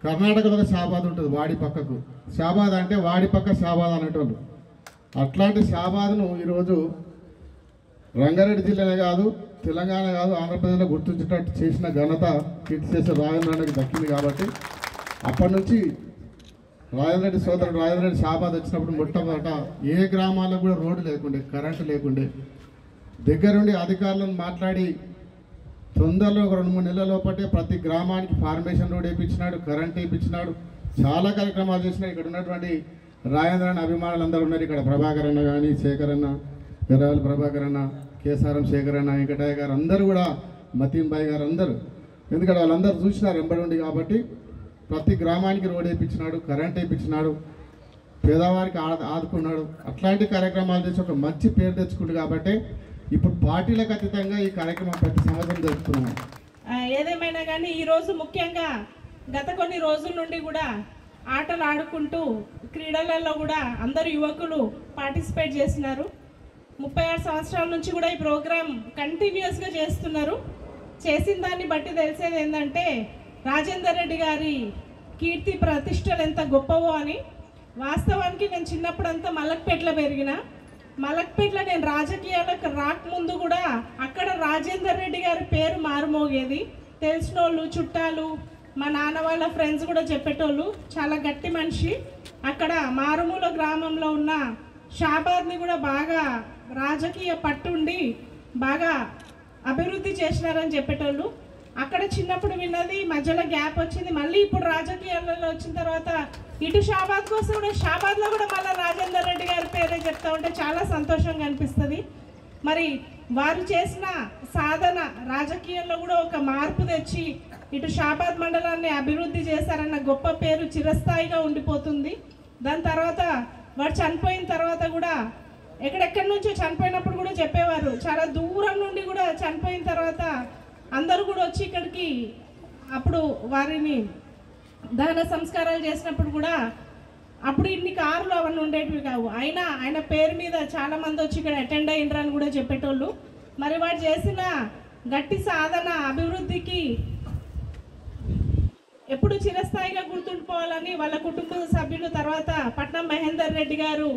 కర్ణాటకలో ఒక షాబాద్ ఉంటుంది వాడి పక్కకు. షాబాద్ అంటే వాడి పక్క షాబాద్ అనేటోళ్ళు. అట్లాంటి షాబాద్ను ఈరోజు రంగారెడ్డి జిల్లానే కాదు, తెలంగాణ కాదు, ఆంధ్రప్రదేశ్లో గుర్తించేటట్టు చేసిన ఘనత కీర్తిశేషులు రాజేంద్రకి దక్కింది. కాబట్టి అప్పటి నుంచి రాజేంద్రరెడ్డి సోదరుడు రాజేంద్రరెడ్డి షాబాద్ వచ్చినప్పుడు మొట్టమొదట ఏ గ్రామాల్లో కూడా రోడ్డు లేకుండే, కరెంటు లేకుండే, దగ్గరుండి అధికారులను మాట్లాడి తొందరలో ఒక 2-3 నెలల లోపటే ప్రతి గ్రామానికి ఫార్మేషన్ రోడ్ వేయించినాడు, కరెంట్ వేయించినాడు, చాలా కార్యక్రమాలు చేసినాడు. ఇక్కడ ఉన్నటువంటి రాజేంద్ర అన్న అభిమానులు అందరూ ఉన్నారు. ఇక్కడ ప్రభాకర్ అన్న కానీ, శేఖర్ అన్న, గరవాల ప్రభాకర్ అన్న, కేసారం శేఖర్ అన్న, వెంకటయ్య గారు అందరూ కూడా, మతీన్ భాయ్ గారు అందరూ, ఎందుకంటే వాళ్ళందరూ చూసినారు ఎంబడి ఉండి. కాబట్టి ప్రతి గ్రామానికి రోడ్ వేయించినాడు, కరెంట్ వేయించినాడు, పేదవారికి ఆదుకున్నాడు. అట్లాంటి కార్యక్రమాలు చేసి ఒక మంచి పేరు తెచ్చుకుంటు. కాబట్టి ఇప్పుడు పార్టీలకు అతీతంగా ఈ కార్యక్రమం ప్రతి సంవత్సరం జరుపుతున్నాం. ఏదేమైనా కానీ ఈరోజు ముఖ్యంగా గత కొన్ని రోజుల నుండి కూడా ఆటలు ఆడుకుంటూ క్రీడలలో కూడా అందరు యువకులు పార్టిసిపేట్ చేస్తున్నారు. 36 సంవత్సరాల నుంచి కూడా ఈ ప్రోగ్రాం కంటిన్యూస్గా చేస్తున్నారు. చేసిన దాన్ని బట్టి తెలిసేది ఏంటంటే రాజేందర్ రెడ్డి గారి కీర్తి ప్రతిష్టలు ఎంత గొప్పవో అని. వాస్తవానికి నేను చిన్నప్పుడంతా మలక్పేటలో పెరిగిన. మలక్పేటలో నేను రాజకీయాలకు రాకముందు కూడా అక్కడ రాజేందర్ రెడ్డి గారి పేరు మారుమోగేది. తెలిసిన వాళ్ళు, చుట్టాలు, మా నాన్న వాళ్ళ ఫ్రెండ్స్ కూడా చెప్పేటోళ్ళు. చాలా గట్టి మనిషి. అక్కడ మారుమూల గ్రామంలో ఉన్న షాబాద్ని కూడా బాగా రాజకీయ పట్టుండి బాగా అభివృద్ధి చేసినారని చెప్పేటోళ్ళు. అక్కడ చిన్నప్పుడు విన్నది, మధ్యలో గ్యాప్ వచ్చింది. మళ్ళీ ఇప్పుడు రాజకీయాలలో వచ్చిన తర్వాత ఇటు షాబాద్ కోసం కూడా షాబాద్లో కూడా మళ్ళీ రాజేందర్ రెడ్డి గారి పేరే చెప్తా ఉంటే చాలా సంతోషంగా అనిపిస్తుంది. మరి వారు చేసిన సాధన రాజకీయాల్లో కూడా ఒక మార్పు తెచ్చి ఇటు షాబాద్ మండలాన్ని అభివృద్ధి చేశారన్న గొప్ప పేరు చిరస్థాయిగా ఉండిపోతుంది. దాని తర్వాత వాడు చనిపోయిన తర్వాత కూడా ఎక్కడెక్కడి నుంచో చనిపోయినప్పుడు కూడా చెప్పేవారు, చాలా దూరం నుండి కూడా చనిపోయిన తర్వాత అందరూ కూడా వచ్చి ఇక్కడికి అప్పుడు వారిని దహన సంస్కారాలు చేసినప్పుడు కూడా అప్పుడు ఇన్ని కార్లు అవన్నీ ఉండేటివి కావు. అయినా ఆయన పేరు మీద చాలామంది వచ్చి ఇక్కడ అటెండ్ అయ్యిండ్రని కూడా చెప్పేటోళ్ళు. మరి వాడు చేసిన గట్టి సాధన అభివృద్ధికి ఎప్పుడు చిరస్థాయిగా గుర్తుండిపోవాలని వాళ్ళ కుటుంబ సభ్యులు, తర్వాత పట్నం మహేందర్ రెడ్డి గారు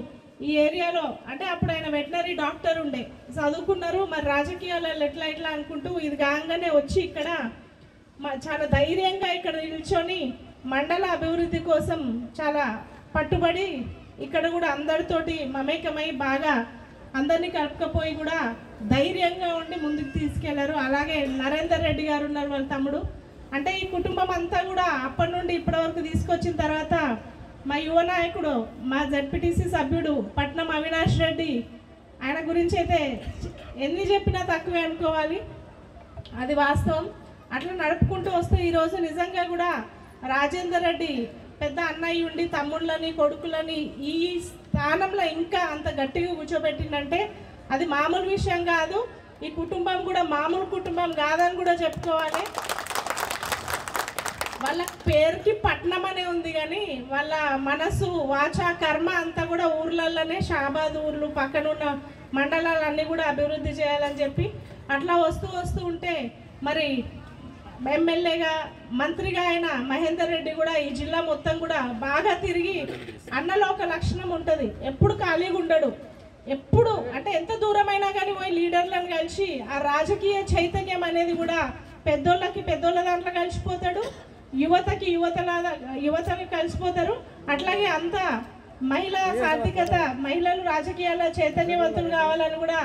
ఈ ఏరియాలో, అంటే అప్పుడు ఆయన వెటనరీ డాక్టర్ ఉండే, చదువుకున్నారు. మరి రాజకీయాలలో ఎట్లా అనుకుంటూ ఇది కాగానే వచ్చి ఇక్కడ చాలా ధైర్యంగా ఇక్కడ నిల్చొని మండల అభివృద్ధి కోసం చాలా పట్టుబడి ఇక్కడ కూడా అందరితోటి మమేకమై బాగా అందరినీ కలుపుకపోయి కూడా ధైర్యంగా ఉండి ముందుకు తీసుకెళ్లారు. అలాగే నరేందర్ రెడ్డి గారు ఉన్నారు, వాళ్ళ తమ్ముడు. అంటే ఈ కుటుంబం అంతా కూడా అప్పటి నుండి ఇప్పటి వరకు తీసుకొచ్చిన తర్వాత మా యువ నాయకుడు, మా జడ్పీటీసీ సభ్యుడు పట్నం అవినాష్ రెడ్డి, ఆయన గురించి అయితే ఎన్ని చెప్పినా తక్కువే అనుకోవాలి, అది వాస్తవం. అట్లా నడుపుకుంటూ వస్తే ఈరోజు నిజంగా కూడా రాజేందర్ రెడ్డి పెద్ద అన్నయ్య ఉండి తమ్ముళ్ళని, కొడుకులని ఈ స్థానంలో ఇంకా అంత గట్టిగా కూర్చోబెట్టిందంటే అది మామూలు విషయం కాదు. ఈ కుటుంబం కూడా మామూలు కుటుంబం కాదని కూడా చెప్పుకోవాలి. వాళ్ళ పేరుకి పట్నం అనే ఉంది కానీ వాళ్ళ మనసు, వాచ, కర్మ అంతా కూడా ఊర్లలోనే, షాబాద్ ఊర్లు పక్కనున్న మండలాలన్నీ కూడా అభివృద్ధి చేయాలని చెప్పి అట్లా వస్తూ ఉంటే మరి ఎమ్మెల్యేగా, మంత్రిగా అయిన మహేందర్ రెడ్డి కూడా ఈ జిల్లా మొత్తం కూడా బాగా తిరిగి, అన్నలో ఒక లక్షణం ఉంటుంది, ఎప్పుడు ఖాళీగా ఉండడు. ఎప్పుడు అంటే ఎంత దూరమైనా కానీ పోయి లీడర్లను కలిసి ఆ రాజకీయ చైతన్యం అనేది కూడా పెద్దోళ్ళ దాంట్లో కలిసిపోతాడు, యువతకి కలిసిపోతారు. అట్లాగే అంత మహిళా సాధికత, మహిళలు రాజకీయాల్లో చైతన్యవంతులు కావాలని కూడా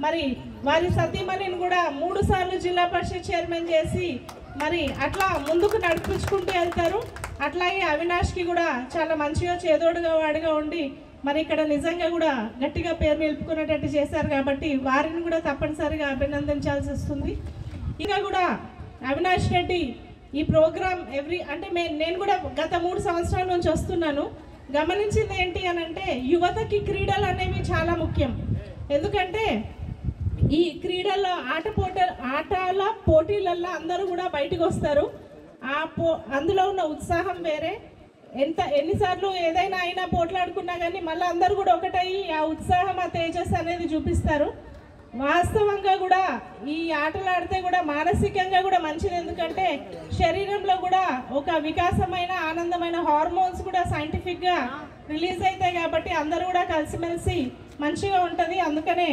మరి వారి సతీమణిని కూడా 3 సార్లు జిల్లా పరిషత్ చైర్మన్ చేసి మరి అట్లా ముందుకు నడిపించుకుంటూ వెళ్తారు. అట్లాగే అవినాష్కి కూడా చాలా మంచిగా చేదోడుగా వాడిగా ఉండి మరి ఇక్కడ నిజంగా కూడా గట్టిగా పేరు నిలుపుకునేటట్టు చేశారు. కాబట్టి వారిని కూడా తప్పనిసరిగా అభినందించాల్సి వస్తుంది. ఇంకా కూడా అవినాష్ రెడ్డి ఈ ప్రోగ్రామ్ నేను కూడా గత 3 సంవత్సరాల నుంచి వస్తున్నాను. గమనించింది ఏంటి అని అంటే యువతకి క్రీడలు అనేవి చాలా ముఖ్యం. ఎందుకంటే ఈ క్రీడల్లో ఆటల పోటీలల్లో అందరూ కూడా బయటకు వస్తారు. అందులో ఉన్న ఉత్సాహం వేరే. ఎన్నిసార్లు ఏదైనా అయినా పోట్లాడుకున్నా కానీ మళ్ళీ అందరూ కూడా ఒకటయ్యి ఆ ఉత్సాహం, ఆ తేజస్ అనేది చూపిస్తారు. వాస్తవంగా కూడా ఈ ఆటలు ఆడితే కూడా మానసికంగా కూడా మంచిది, ఎందుకంటే శరీరంలో కూడా ఒక వికాసమైన ఆనందమైన హార్మోన్స్ కూడా సైంటిఫిక్గా రిలీజ్ అవుతాయి కాబట్టి అందరూ కూడా కలిసిమెలిసి మంచిగా ఉంటుంది. అందుకనే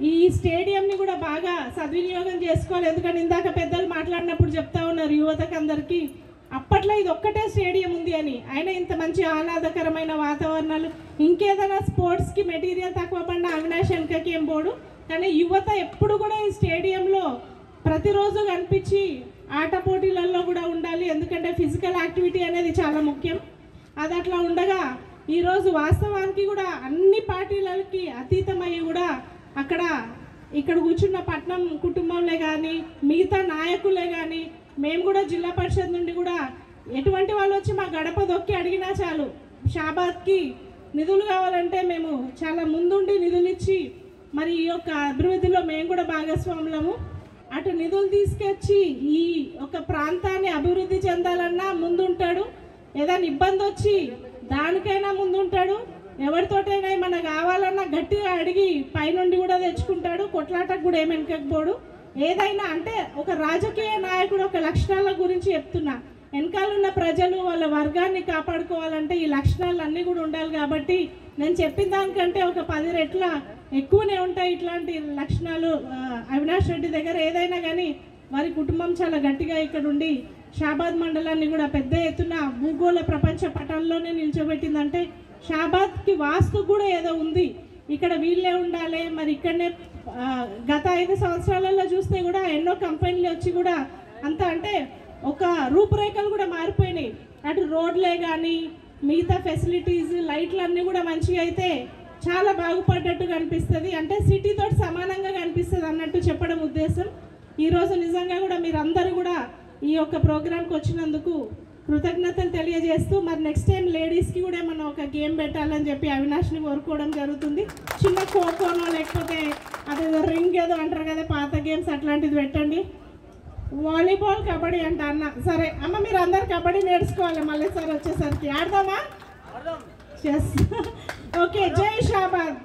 ఈ స్టేడియంని కూడా బాగా సద్వినియోగం చేసుకోవాలి. ఎందుకంటే ఇందాక పెద్దలు మాట్లాడినప్పుడు చెప్తా ఉన్నారు యువతకు అందరికీ, అప్పట్లో ఇది ఒక్కటే స్టేడియం ఉంది అని, అయినా ఇంత మంచి ఆహ్లాదకరమైన వాతావరణాలు, ఇంకేదైనా స్పోర్ట్స్కి మెటీరియల్ తక్కువ పడిన అవినాష్ వెనకకి ఏం పోడు, కానీ యువత ఎప్పుడు కూడా ఈ స్టేడియంలో ప్రతిరోజు కనిపించి ఆట పోటీలలో కూడా ఉండాలి. ఎందుకంటే ఫిజికల్ యాక్టివిటీ అనేది చాలా ముఖ్యం. అది అట్లా ఉండగా ఈరోజు వాస్తవానికి కూడా అన్ని పార్టీలకి అతీతమయ్యి కూడా ఇక్కడ కూర్చున్న పట్నం కుటుంబంలో కానీ మిగతా నాయకులే కానీ మేము కూడా జిల్లా పరిషత్ నుండి కూడా ఎటువంటి వాళ్ళు వచ్చి మా గడప దొక్కి అడిగినా చాలు, షాబాద్కి నిధులు కావాలంటే మేము చాలా ముందుండి నిధులు ఇచ్చి మరి ఈ యొక్క అభివృద్ధిలో మేము కూడా భాగస్వాములము. అటు నిధులు తీసుకొచ్చి ఈ ఒక ప్రాంతాన్ని అభివృద్ధి చెందాలన్నా ముందుంటాడు, ఏదైనా ఇబ్బంది వచ్చి దానికైనా ముందుంటాడు, ఎవరితోటైనా ఏమన్నా కావాలన్నా గట్టిగా అడిగి పైనుండి కూడా తెచ్చుకుంటాడు, కొట్లాటకు కూడా ఏమి వెనకపోడు. ఏదైనా అంటే ఒక రాజకీయ నాయకుడు ఒక లక్షణాల గురించి చెప్తున్నా, వెనకాలన్న ప్రజలు వాళ్ళ వర్గాన్ని కాపాడుకోవాలంటే ఈ లక్షణాలు అన్నీ కూడా ఉండాలి. కాబట్టి నేను చెప్పిన దానికంటే ఒక 10 రెట్ల ఎక్కువనే ఉంటాయి ఇట్లాంటి లక్షణాలు అవినాష్ రెడ్డి దగ్గర. ఏదైనా కానీ వారి కుటుంబం చాలా గట్టిగా ఇక్కడ ఉండి షాబాద్ మండలాన్ని కూడా పెద్ద ఎత్తున భూగోళ ప్రపంచ పటంలోనే నిల్చోబెట్టిందంటే షాబాద్కి వాస్తు కూడా ఏదో ఉంది, ఇక్కడ వీళ్ళే ఉండాలి. మరి ఇక్కడనే గత 5 సంవత్సరాలలో చూస్తే కూడా ఎన్నో కంపెనీలు వచ్చి కూడా అంత అంటే ఒక రూపురేఖలు కూడా మారిపోయినాయి. అటు రోడ్లే కానీ మిగతా ఫెసిలిటీస్ లైట్లు అన్నీ కూడా మంచిగా అయితే చాలా బాగుపడ్డట్టు కనిపిస్తుంది, అంటే సిటీతో సమానంగా కనిపిస్తుంది అన్నట్టు చెప్పడం ఉద్దేశం. ఈరోజు నిజంగా కూడా మీరందరూ కూడా ఈ యొక్క ప్రోగ్రాంకి వచ్చినందుకు కృతజ్ఞతలు తెలియజేస్తూ మరి నెక్స్ట్ టైం లేడీస్కి కూడా మనం ఒక గేమ్ పెట్టాలని చెప్పి అవినాష్ని కోరుకోవడం జరుగుతుంది. చిన్న ఖోఖోనో లేకపోతే అదేదో రింగ్ ఏదో అంటారు కదా పాత గేమ్స్ అట్లాంటిది పెట్టండి. వాలీబాల్ కబడ్డీ అంట అన్న, సరే అమ్మ మీరు అందరు కబడ్డీ నేర్చుకోవాలి, మళ్ళీ సార్ వచ్చేసరికి ఆడదామా? ఓకే, జై షాబాద్.